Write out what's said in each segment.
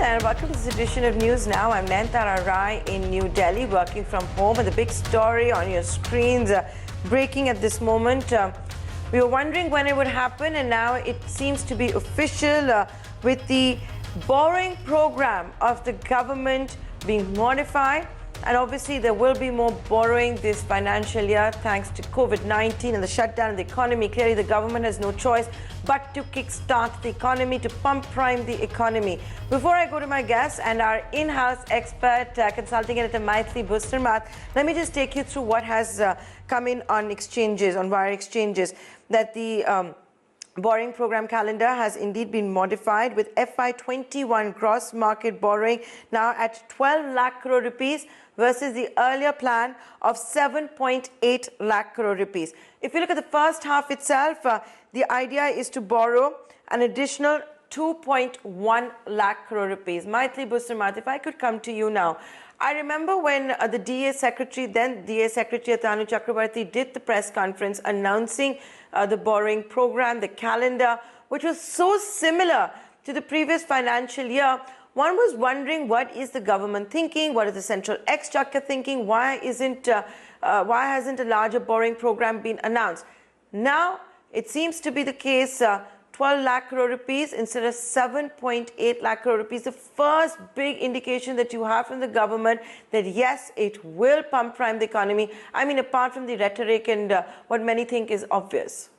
and welcome to this edition of News Now. I'm Nayantara Rai in New Delhi, working from home. And the big story on your screens, breaking at this moment. We were wondering when it would happen, and now it seems to be official with the borrowing program of the government being modified. And obviously, there will be more borrowing this financial year thanks to COVID-19 and the shutdown of the economy. Clearly, the government has no choice but to kickstart the economy, to pump prime the economy. Before I go to my guest and our in-house expert, consulting editor Mythili Bhusnurmath, let me just take you through what has come in on exchanges, on wire exchanges, that the borrowing program calendar has indeed been modified, with FY21 gross market borrowing now at 12 lakh crore rupees versus the earlier plan of 7.8 lakh crore rupees. If you look at the first half itself, the idea is to borrow an additional 2.1 lakh crore rupees. Mythili Bhusnurmath, if I could come to you now. I remember when the DA Secretary, then DA Secretary Atanu Chakrabarti, did the press conference announcing the borrowing program, the calendar, which was so similar to the previous financial year. One was wondering, what is the government thinking? What is the Central Exchequer thinking? Why hasn't a larger borrowing program been announced? Now, it seems to be the case, 12 lakh crore rupees instead of 7.8 lakh crore rupees. The first big indication that you have from the government that yes, it will pump prime the economy. I mean, apart from the rhetoric and what many think is obvious.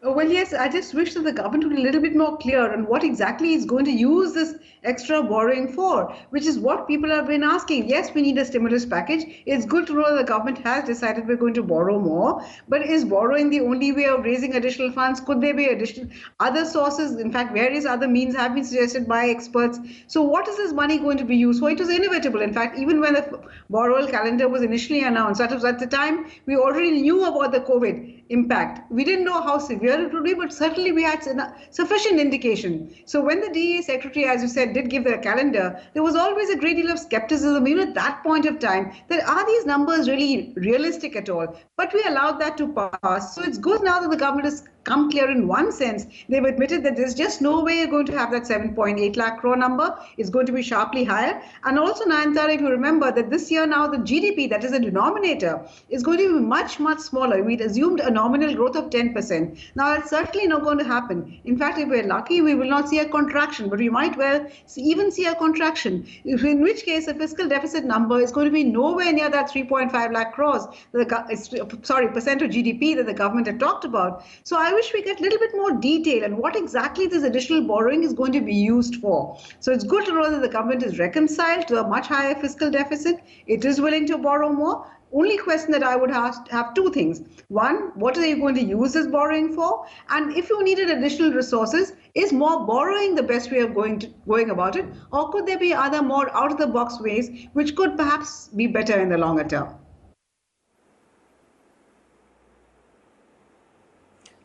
Well, yes, I just wish that the government would be a little bit more clear on what exactly is going to use this extra borrowing for, which is what people have been asking. Yes, we need a stimulus package. It's good to know that the government has decided we're going to borrow more, but is borrowing the only way of raising additional funds? Could there be additional other sources? In fact, various other means have been suggested by experts. So what is this money going to be used for? It was inevitable. In fact, even when the borrowal calendar was initially announced, that was at the time we already knew about the COVID impact. We didn't know how severe it would be, but certainly we had sufficient indication. So when the DA Secretary, as you said, did give the calendar, there was always a great deal of skepticism, even at that point of time, that are these numbers really realistic at all? But we allowed that to pass. So it's good now that the government has come clear in one sense. They've admitted that there's just no way you're going to have that 7.8 lakh crore number. It's going to be sharply higher. And also, Nayantara, if you remember that this year now the GDP, that is a denominator, is going to be much, much smaller. We'd assumed a nominal growth of 10%. Now, that's certainly not going to happen. In fact, if we're lucky, we will not see a contraction, but we might well even see a contraction, in which case the fiscal deficit number is going to be nowhere near that 3.5 lakh crores, percent of GDP that the government had talked about. So I wish we get a little bit more detail on what exactly this additional borrowing is going to be used for. So it's good to know that the government is reconciled to a much higher fiscal deficit. It is willing to borrow more. Only question that I would have two things. One, what are you going to use this borrowing for? And if you needed additional resources, is more borrowing the best way of going about it? Or could there be other more out-of-the-box ways which could perhaps be better in the longer term?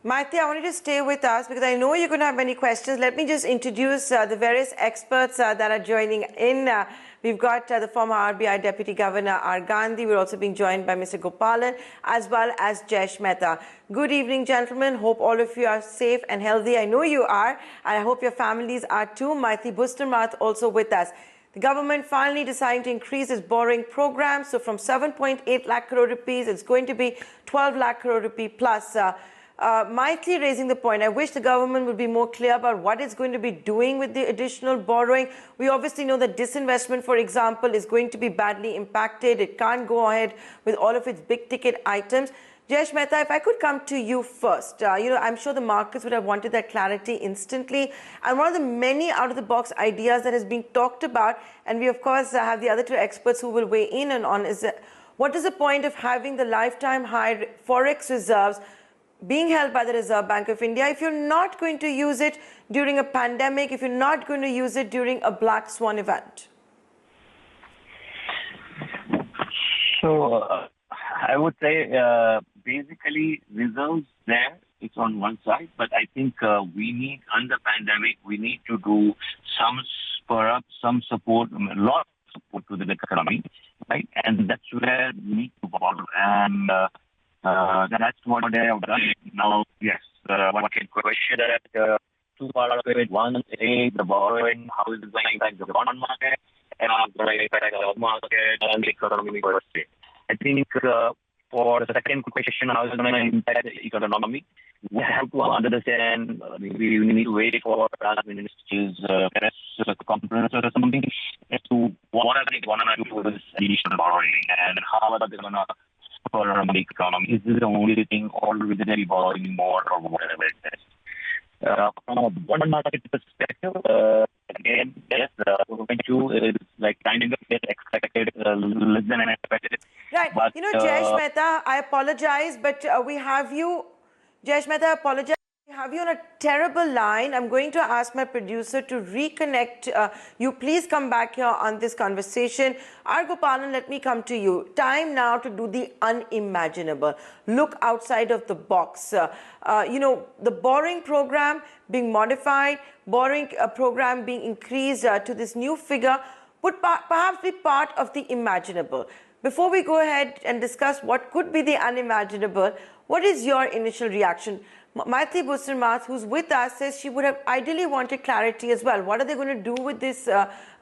Mythili, I want you to stay with us because I know you're going to have many questions. Let me just introduce the various experts that are joining in. We've got the former RBI Deputy Governor R. Gandhi. We're also being joined by Mr. Gopalan as well as Jesh Mehta. Good evening, gentlemen. Hope all of you are safe and healthy. I know you are, and I hope your families are too. Mythili Bhusnurmath also with us. The government finally deciding to increase its borrowing program. So from 7.8 lakh crore rupees, it's going to be 12 lakh crore rupee plus. Mythili raising the point, I wish the government would be more clear about what it's going to be doing with the additional borrowing. We obviously know that disinvestment, for example, is going to be badly impacted. It can't go ahead with all of its big ticket items. Jesh Mehta, if I could come to you first, I'm sure the markets would have wanted that clarity instantly. And one of the many out-of-the-box ideas that has been talked about, and we of course have the other two experts who will weigh in on, is that what is the point of having the lifetime high forex reserves being held by the Reserve Bank of India if you're not going to use it during a pandemic, if you're not going to use it during a black swan event? So I would say basically reserves there, it's on one side, but I think we need, under pandemic, we need to do some spur up, some support, a lot of support to the economy, right? And that's where we need to borrow. And that's what they have done. Now, yes, one can question that two parts of it. One is the borrowing, how is it going to impact the bond market, and how it's going to impact the job market and the economy per se. I think for the second question, how is it going to impact the economy, we have to understand, we need to wait for the minister's conference or something as to what are they going to do with this additional borrowing and how are they going to support the economy. Is this the only thing, or will they be borrowing more or whatever it is? From a bond market perspective, again, yes, 2.2 is like kind of expected, less than expected. Right. But, Jayesh Mehta, I apologize, but we have you. Jayesh Mehta, I apologize. We have you on a terrible line. I'm going to ask my producer to reconnect you. Please come back here on this conversation. R. Gopalan, let me come to you. Time now to do the unimaginable. Look outside of the box. The borrowing program being modified, borrowing program being increased to this new figure would perhaps be part of the imaginable. Before we go ahead and discuss what could be the unimaginable, what is your initial reaction? Mythili Bhusnurmath, who's with us, says she would have ideally wanted clarity as well. What are they going to do with this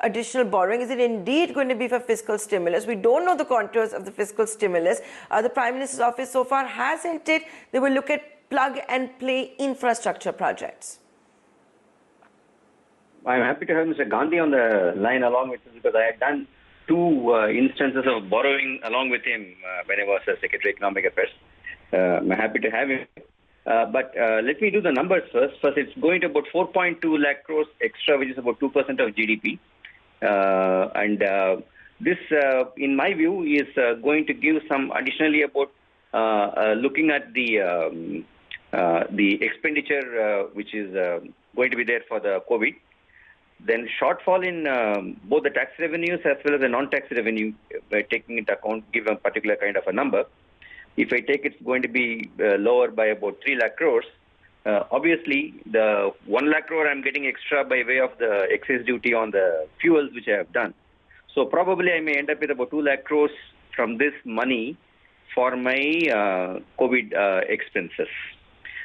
additional borrowing? Is it indeed going to be for fiscal stimulus? We don't know the contours of the fiscal stimulus. The Prime Minister's office so far has hinted they will look at plug-and-play infrastructure projects. I'm happy to have Mr. Gandhi on the line along with us because I had done two instances of borrowing along with him when I was Secretary of Economic Affairs. I'm happy to have him. But let me do the numbers first. First, it's going to about 4.2 lakh crores extra, which is about 2% of GDP. This, in my view, is going to give some additionally about looking at the expenditure which is going to be there for the COVID. Then shortfall in both the tax revenues as well as the non-tax revenue, by taking into account, give a particular kind of a number. If I take it's going to be lower by about 3 lakh crores. Obviously, the 1 lakh crore I'm getting extra by way of the excess duty on the fuels which I have done. So probably I may end up with about 2 lakh crores from this money for my COVID expenses.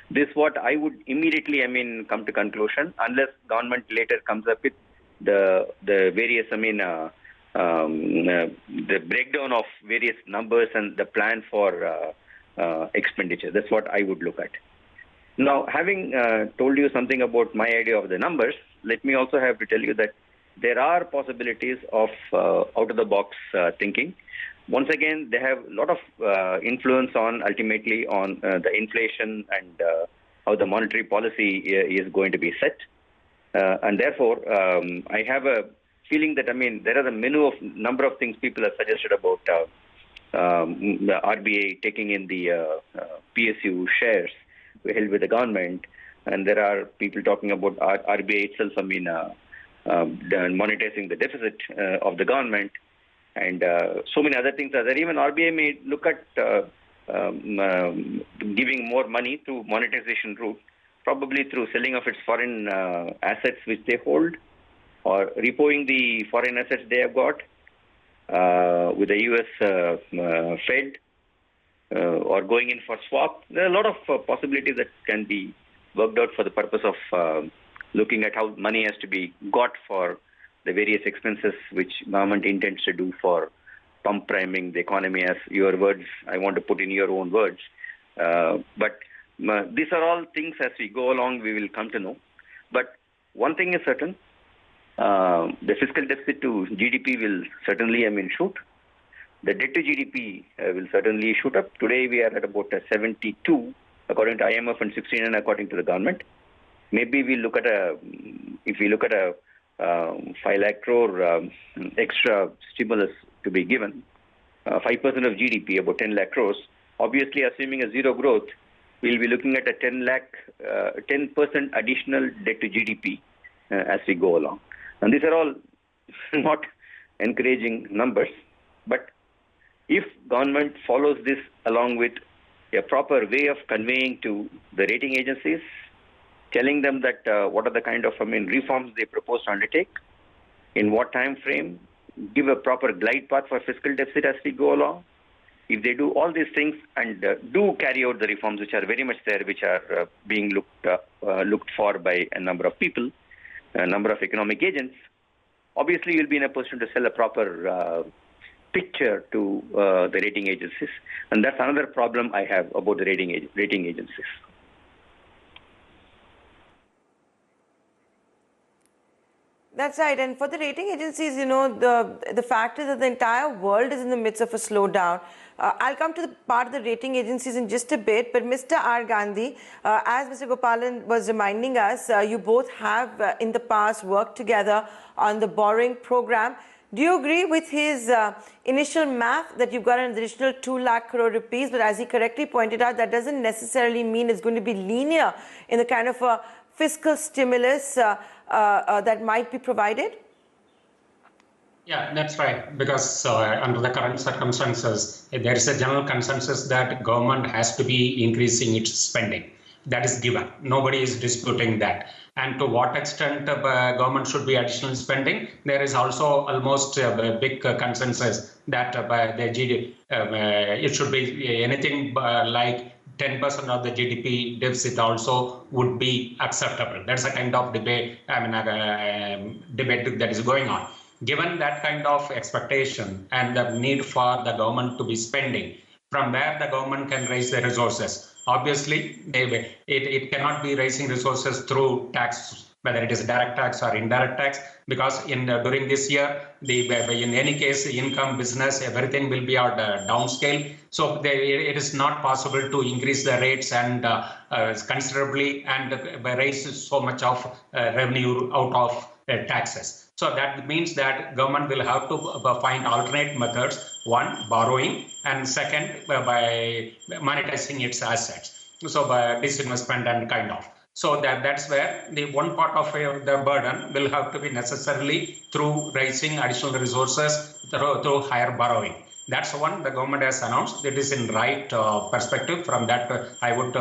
This what I would immediately, come to conclusion, unless government later comes up with the various, the breakdown of various numbers and the plan for expenditure. That's what I would look at. Now, having told you something about my idea of the numbers, let me also have to tell you that there are possibilities of out-of-the-box thinking. Once again, they have a lot of influence on, ultimately, on the inflation and how the monetary policy is going to be set. And therefore, I have a feeling that, there are a number of things people have suggested about the RBI taking in the PSU shares held with the government. And there are people talking about RBI itself, monetizing the deficit of the government. And so many other things are there. Even RBI may look at giving more money through monetization route, probably through selling of its foreign assets which they hold, or repoing the foreign assets they have got with the US Fed, or going in for swap. There are a lot of possibilities that can be worked out for the purpose of looking at how money has to be got for the various expenses which government intends to do for pump priming the economy, as your words, I want to put in your own words. But these are all things as we go along we will come to know. But one thing is certain, the fiscal deficit to GDP will certainly, shoot. The debt to GDP will certainly shoot up. Today we are at about 72, according to IMF, and 69 according to the government. Maybe we look at if we look at a 5 lakh crore extra stimulus to be given, 5% of GDP, about 10 lakh crores. Obviously, assuming a zero growth, we'll be looking at a 10% additional debt to GDP as we go along. And these are all not encouraging numbers. But if government follows this along with a proper way of conveying to the rating agencies, telling them that what are the kind of reforms they propose to undertake, in what time frame, give a proper glide path for fiscal deficit as we go along, If they do all these things and do carry out the reforms which are very much there, which are being looked for by a number of people, a number of economic agents, obviously you'll be in a position to sell a proper picture to the rating agencies. And that's another problem I have about the rating agencies. That's right. And for the rating agencies, the fact is that the entire world is in the midst of a slowdown. I'll come to the part of the rating agencies in just a bit. But Mr. R. Gandhi, as Mr. Gopalan was reminding us, you both have in the past worked together on the borrowing program. Do you agree with his initial math that you've got an additional 2 lakh crore rupees? But as he correctly pointed out, that doesn't necessarily mean it's going to be linear in the kind of a fiscal stimulus that might be provided? Yeah, that's right. Because under the current circumstances, there is a general consensus that government has to be increasing its spending. That is given. Nobody is disputing that. And to what extent government should be additional spending, there is also almost a big consensus that the GDP, it should be anything like 10% of the GDP deficit also would be acceptable. That's a kind of debate, debate that is going on. Given that kind of expectation and the need for the government to be spending, from where the government can raise the resources. Obviously, it cannot be raising resources through tax, whether it is direct tax or indirect tax, because during this year, in any case, income, business, everything will be at downscale. So it is not possible to increase the rates and considerably and raise so much of revenue out of taxes. So that means that government will have to find alternate methods. One, borrowing, and second, by monetizing its assets. So by disinvestment and kind of. So that's where the one part of the burden will have to be necessarily through raising additional resources through higher borrowing. That's one the government has announced. It is in right perspective. From that, I would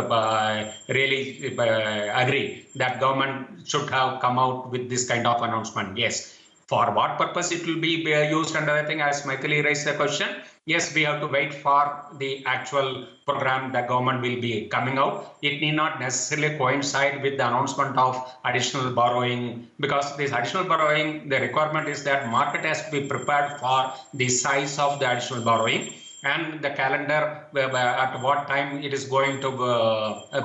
really agree that government should have come out with this kind of announcement. Yes. For what purpose it will be used and everything, as Mythili raised the question, yes, we have to wait for the actual program the government will be coming out. It need not necessarily coincide with the announcement of additional borrowing, because this additional borrowing, the requirement is that market has to be prepared for the size of the additional borrowing and the calendar at what time it is going to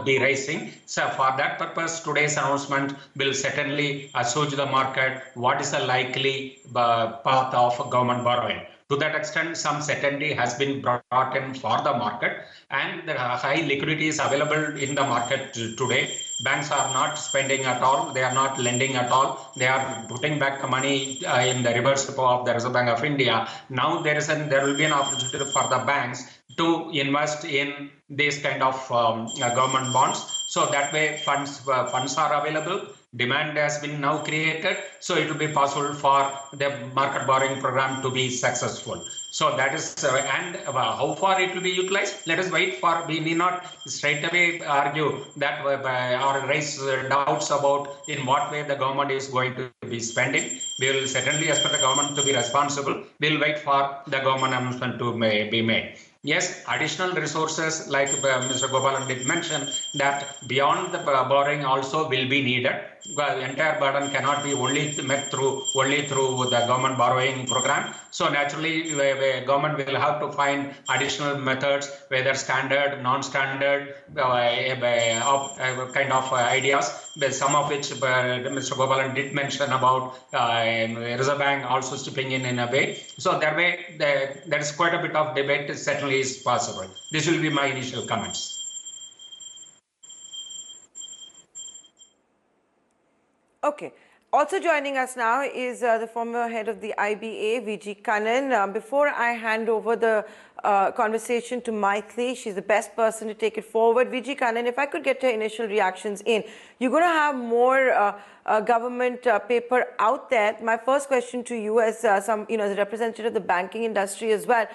be raising. So for that purpose, today's announcement will certainly assuage the market what is the likely path of government borrowing. To that extent, some certainty has been brought in for the market, and the high liquidity is available in the market today. Banks are not spending at all. They are not lending at all. They are putting back the money in the reverse repo of the Reserve Bank of India. Now there will be an opportunity for the banks to invest in this kind of government bonds. So that way funds are available. Demand has been now created, so it will be possible for the market borrowing program to be successful. So that is, and how far it will be utilized, let us wait for. We need not straight away argue that or raise doubts about in what way the government is going to be spending. We will certainly expect the government to be responsible. We will wait for the government announcement to be made. Yes, additional resources, like Mr. Gopalan did mention, that beyond the borrowing also will be needed. The entire burden cannot be only met through the government borrowing program. So naturally, the government will have to find additional methods, whether standard, non-standard, kind of ideas. Some of which Mr. Gopalan did mention about Reserve Bank also stepping in a way. So that way, there is quite a bit of debate. Certainly is possible. This will be my initial comments. Okay. Also joining us now is the former head of the IBA, V.G. Kannan. Before I hand over the conversation to Mythili, she's the best person to take it forward. V.G. Kannan, if I could get your initial reactions in. You're going to have more government paper out there. My first question to you as as a representative of the banking industry as well.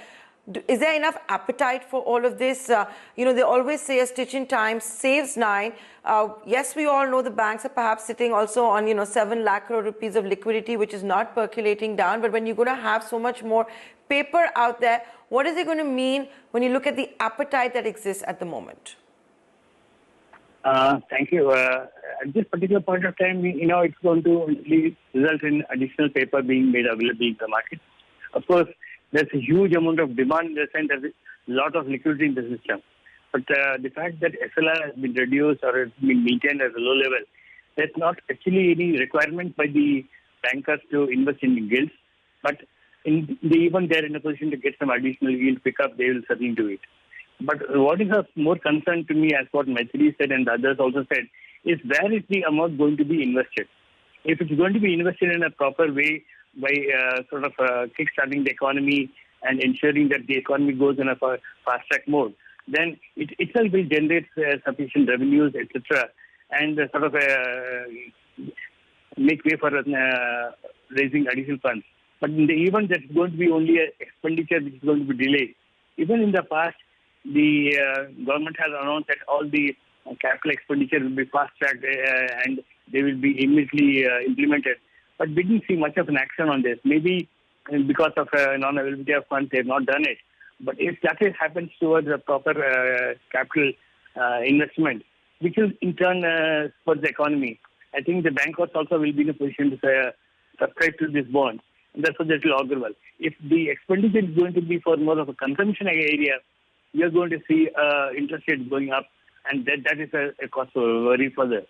Is there enough appetite for all of this? They always say a stitch in time saves 9. Yes, we all know the banks are perhaps sitting also on, 7 lakh crore rupees of liquidity, which is not percolating down. But when you're going to have so much more paper out there. What is it going to mean when you look at the appetite that exists at the moment? Thank you. At this particular point of time, it's going to only result in additional paper being made available in the market. Of course, there's a huge amount of demand in the sense there's a lot of liquidity in the system. But the fact that SLR has been reduced or has been maintained at a low level, there's not actually any requirement by the bankers to invest in gilts. But even they're in a position to get some additional yield pickup, they will certainly do it. But what is of more concern to me, as what Mythili said and others also said, is where is the amount going to be invested? If it's going to be invested in a proper way by kick-starting the economy and ensuring that the economy goes in a fast-track mode, then it itself will generate sufficient revenues, etc., and make way for raising additional funds. But in the event that it's going to be only an expenditure which is going to be delayed, even in the past, the government has announced that all the capital expenditure will be fast-tracked and they will be immediately implemented. But we didn't see much of an action on this. Maybe because of non-availability of funds, they have not done it. But if that happens towards a proper capital investment, which will in turn spur the economy, I think the bankers also will be in a position to subscribe to this bond. And therefore, that will augur well. If the expenditure is going to be for more of a consumption area, we are going to see interest rates going up, and that is a cause for worry further.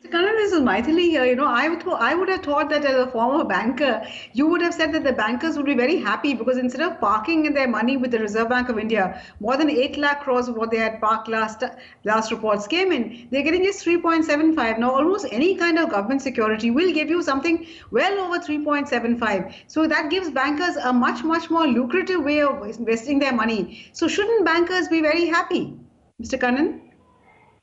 Mr. Kannan, this is Mythili here. I would have thought that as a former banker, you would have said that the bankers would be very happy because instead of parking their money with the Reserve Bank of India, more than 8 lakh crores of what they had parked last reports came in, they're getting just 3.75. Now, almost any kind of government security will give you something well over 3.75. So that gives bankers a much, much more lucrative way of investing their money. So shouldn't bankers be very happy? Mr. Kannan?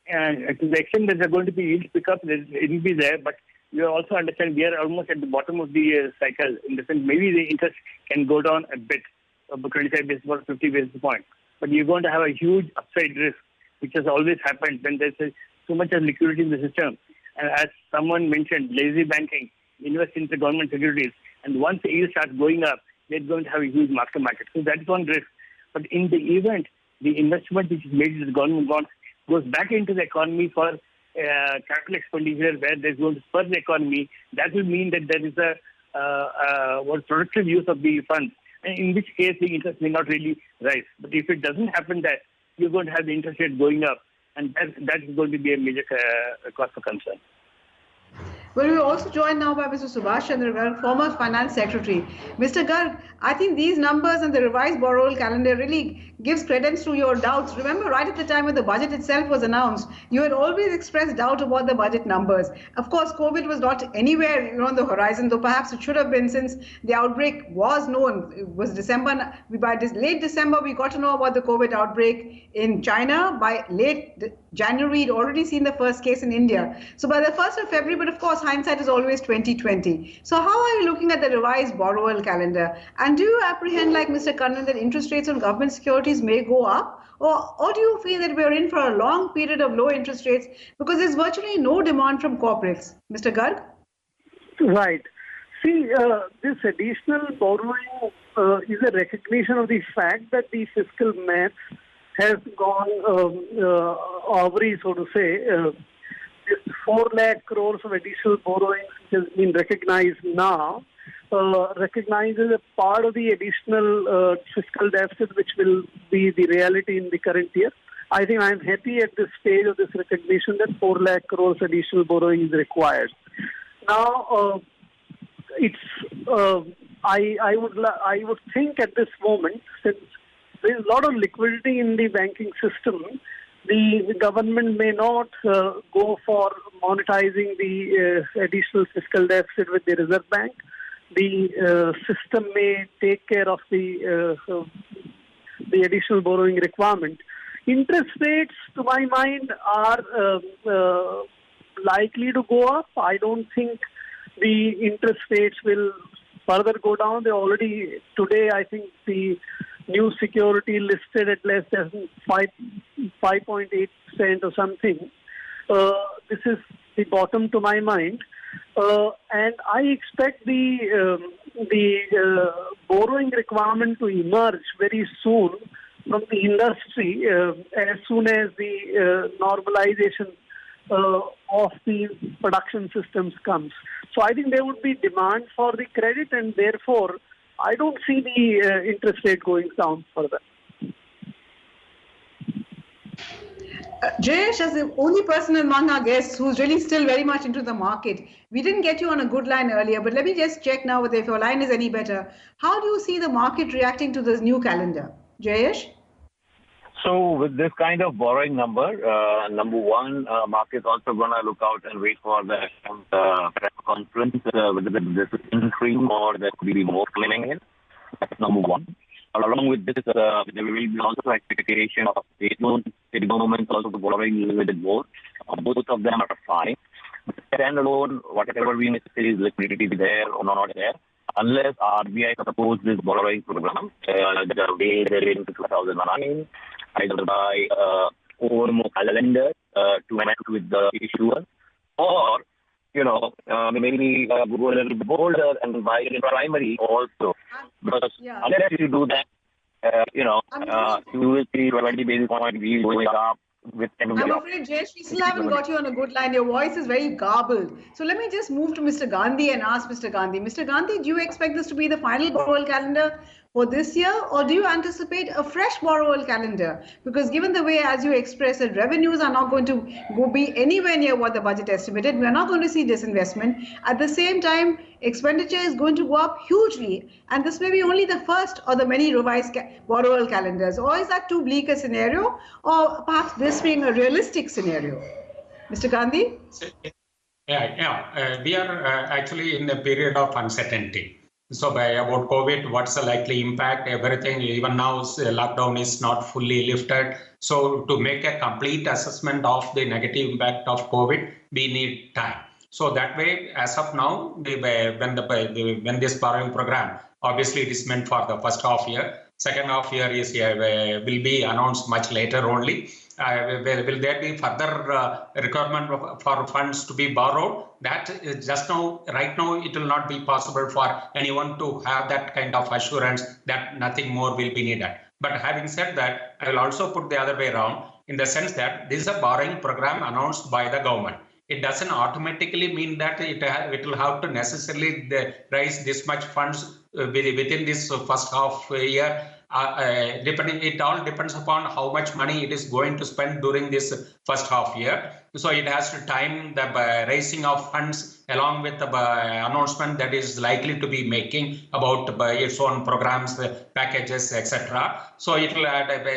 And to the extent that they're going to be yield pickup, it will be there. But you also understand we are almost at the bottom of the cycle. In the sense, maybe the interest can go down a bit, 25 basis points, 50 basis points. But you're going to have a huge upside risk, which has always happened when there's so much of liquidity in the system. And as someone mentioned, lazy banking, invest into government securities. And once the yield starts going up, they're going to have a huge market. So that's one risk. But in the event, the investment which is made in the government bonds goes back into the economy for capital expenditure where there's going to spur the economy, that will mean that there is a productive use of the funds, in which case the interest may not really rise. But if it doesn't happen that, you're going to have the interest rate going up, and that is going to be a major cause for concern. Well, we're also joined now by Mr. Subhash Chandra Garg, former Finance Secretary. Mr. Garg, I think these numbers and the revised borrowal calendar really gives credence to your doubts. Remember, right at the time when the budget itself was announced, you had always expressed doubt about the budget numbers. Of course, COVID was not anywhere on the horizon, though perhaps it should have been since the outbreak was known. It was December. By late December, we got to know about the COVID outbreak in China. By late January, we'd already seen the first case in India. So by the 1st of February, but of course, hindsight is always 2020. So how are you looking at the revised borrowal calendar? And do you apprehend, like Mr. Kannan, that interest rates on government securities may go up? Or do you feel that we're in for a long period of low interest rates because there's virtually no demand from corporates? Mr. Garg? Right. See, this additional borrowing is a recognition of the fact that the fiscal math has gone awry, so to say. This 4 lakh crores of additional borrowings which has been recognized now, recognizes a part of the additional fiscal deficit which will be the reality in the current year. I think I'm happy at this stage of this recognition that 4 lakh crores additional borrowing is required. Now, I would think at this moment, since there is a lot of liquidity in the banking system, the government may not go for monetizing the additional fiscal deficit with the Reserve Bank. The system may take care of the additional borrowing requirement. Interest rates, to my mind, are likely to go up. I don't think the interest rates will further go down. They already, today, I think the new security listed at less than 5.8% or something. This is the bottom to my mind. And I expect the the borrowing requirement to emerge very soon from the industry as soon as the normalization of the production systems comes. So I think there would be demand for the credit, and therefore I don't see the interest rate going down further. Jayesh, as the only person among our guests who's really still very much into the market, we didn't get you on a good line earlier, but let me just check now whether if your line is any better. How do you see the market reacting to this new calendar? Jayesh? So with this kind of borrowing number, number one, market's also going to look out and wait for the press conference, whether this is interim or there could be more coming in. That's number one. Along with this, there will be also expectation of state governments also borrowing a little bit more. Both of them are fine. Standalone, whatever we may say is liquidity there or not there, unless RBI suppose this borrowing program, the way they're in 2009, either by over more calendar to match with the issuer, or maybe go a little bit bolder and buy it in primary also. Because unless you do that, you will see 20 basis point yield going up with I'm afraid, Jayesh, we still haven't got you on a good line. Your voice is very garbled. So let me just move to Mr. Gandhi and ask Mr. Gandhi. Mr. Gandhi, do you expect this to be the final borrowal calendar for this year, or do you anticipate a fresh borrowal calendar? Because given the way, as you expressed, that revenues are not going to be anywhere near what the budget estimated, we are not going to see disinvestment. At the same time, expenditure is going to go up hugely, and this may be only the first of the many revised borrowal calendars. Or is that too bleak a scenario, or perhaps this being a realistic scenario? Mr. Gandhi? We are actually in a period of uncertainty. So about COVID, what's the likely impact, everything, even now lockdown is not fully lifted. So to make a complete assessment of the negative impact of COVID, we need time. So that way, as of now, when this borrowing program, obviously it is meant for the first half year. Second half year is will be announced much later only. Will there be further requirement for funds to be borrowed? That just now, right now, it will not be possible for anyone to have that kind of assurance that nothing more will be needed. But having said that, I will also put the other way around, in the sense that this is a borrowing program announced by the government. It doesn't automatically mean that it will have to necessarily raise this much funds within this first half year. It all depends upon how much money it is going to spend during this first half year. So it has to time the raising of funds along with the announcement that is likely to be making about its own programs, packages, etc. So it will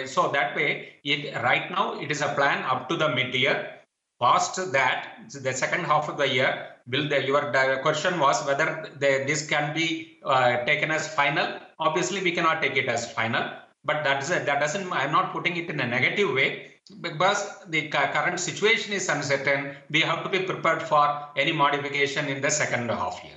so that way, right now it is a plan up to the mid-year. Past that, the second half of the year, your question was whether this can be taken as final. Obviously, we cannot take it as final, but that doesn't. I'm not putting it in a negative way, because the current situation is uncertain. We have to be prepared for any modification in the second half year.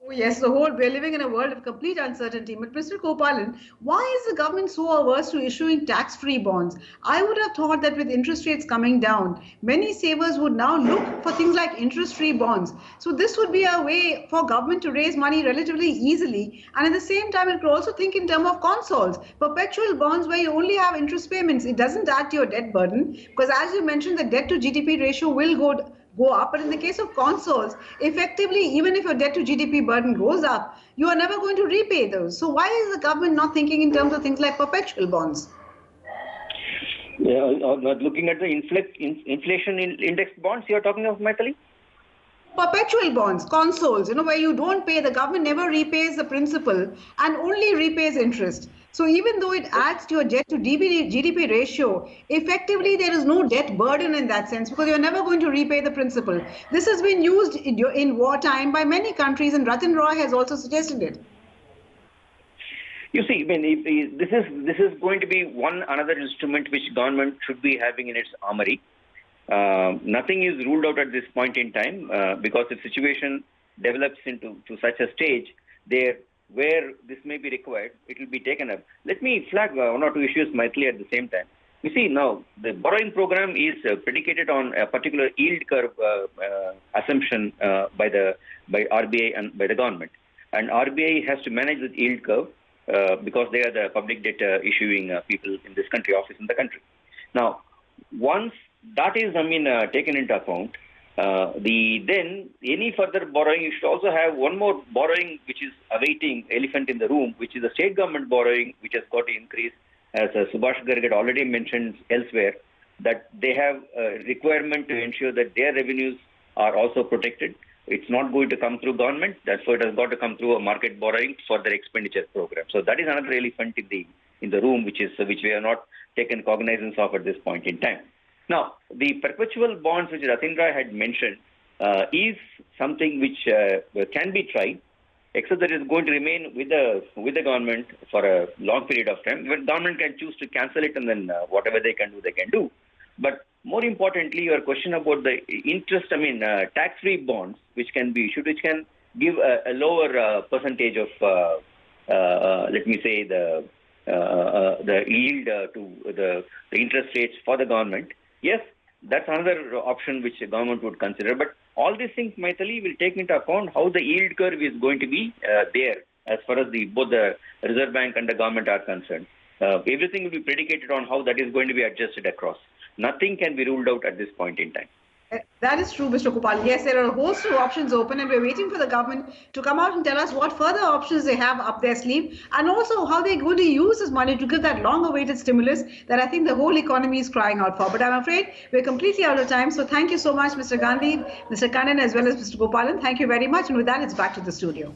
Oh yes, we're living in a world of complete uncertainty. But Mr. Kopalan, why is the government so averse to issuing tax-free bonds? I would have thought that with interest rates coming down, many savers would now look for things like interest-free bonds. So this would be a way for government to raise money relatively easily. And at the same time, it could also think in terms of consols, perpetual bonds where you only have interest payments. It doesn't add to your debt burden, because as you mentioned, the debt to GDP ratio will go up, but in the case of consoles, effectively, even if your debt to GDP burden goes up, you are never going to repay those. So why is the government not thinking in terms of things like perpetual bonds? Looking at the inflation index bonds you're talking of, Mythili? Perpetual bonds, consoles, where you don't pay, the government never repays the principal and only repays interest. So even though it adds to your debt to GDP ratio, effectively there is no debt burden in that sense, because you're never going to repay the principal. This has been used in wartime by many countries, and Ratan Roy has also suggested it. You see, this is going to be another instrument which government should be having in its armory. Nothing is ruled out at this point in time, because if situation develops to such a stage where this may be required, it will be taken up. Let me flag one or two issues, Mythili, at the same time. You see, now the borrowing program is predicated on a particular yield curve assumption by RBI and by the government. and RBI has to manage the yield curve because they are the public debt issuing people in this country, office in the country. Now, once that is, taken into account, then any further borrowing, you should also have one more borrowing which is awaiting elephant in the room, which is the state government borrowing, which has got to increase, as Subhash Garg had already mentioned elsewhere, that they have a requirement to ensure that their revenues are also protected. It's not going to come through government, therefore it has got to come through a market borrowing for their expenditure program. So that is another elephant in the room, which we have not taken cognizance of at this point in time. Now, the perpetual bonds, which Ratindra had mentioned, is something which can be tried, except that it is going to remain with the government for a long period of time. But government can choose to cancel it, and then whatever they can do. But more importantly, your question about the interest, tax-free bonds, which can be issued, which can give a lower percentage of, let me say, the yield to the interest rates for the government. Yes, that's another option which the government would consider. But all these things, Mythili, will take into account how the yield curve is going to be there as far as both the Reserve Bank and the government are concerned. Everything will be predicated on how that is going to be adjusted across. Nothing can be ruled out at this point in time. That is true, Mr. Gopal. Yes, there are a host of options open, and we're waiting for the government to come out and tell us what further options they have up their sleeve, and also how they're going to use this money to give that long-awaited stimulus that I think the whole economy is crying out for. But I'm afraid we're completely out of time. So thank you so much, Mr. Gandhi, Mr. Kannan, as well as Mr. Gopalan. Thank you very much. And with that, it's back to the studio.